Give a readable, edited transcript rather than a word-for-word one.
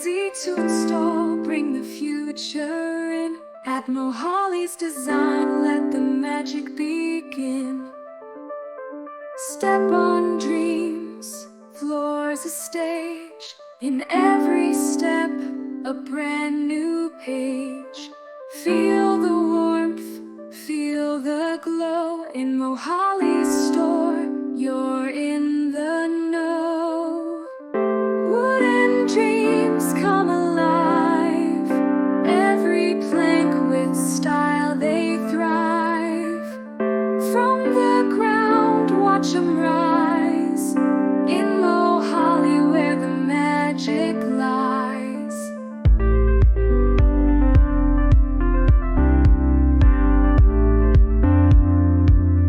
easy to install, bring the future in. At Mohali's design, let the magic begin. Step on dreams, floor's a stage. In every step, a brand new page. Feel the warmth, feel the glow. In Mohali's store, you're in the know. Wooden dreams come alive. Every plank with style they thrive. From the ground, watch 'em rise. In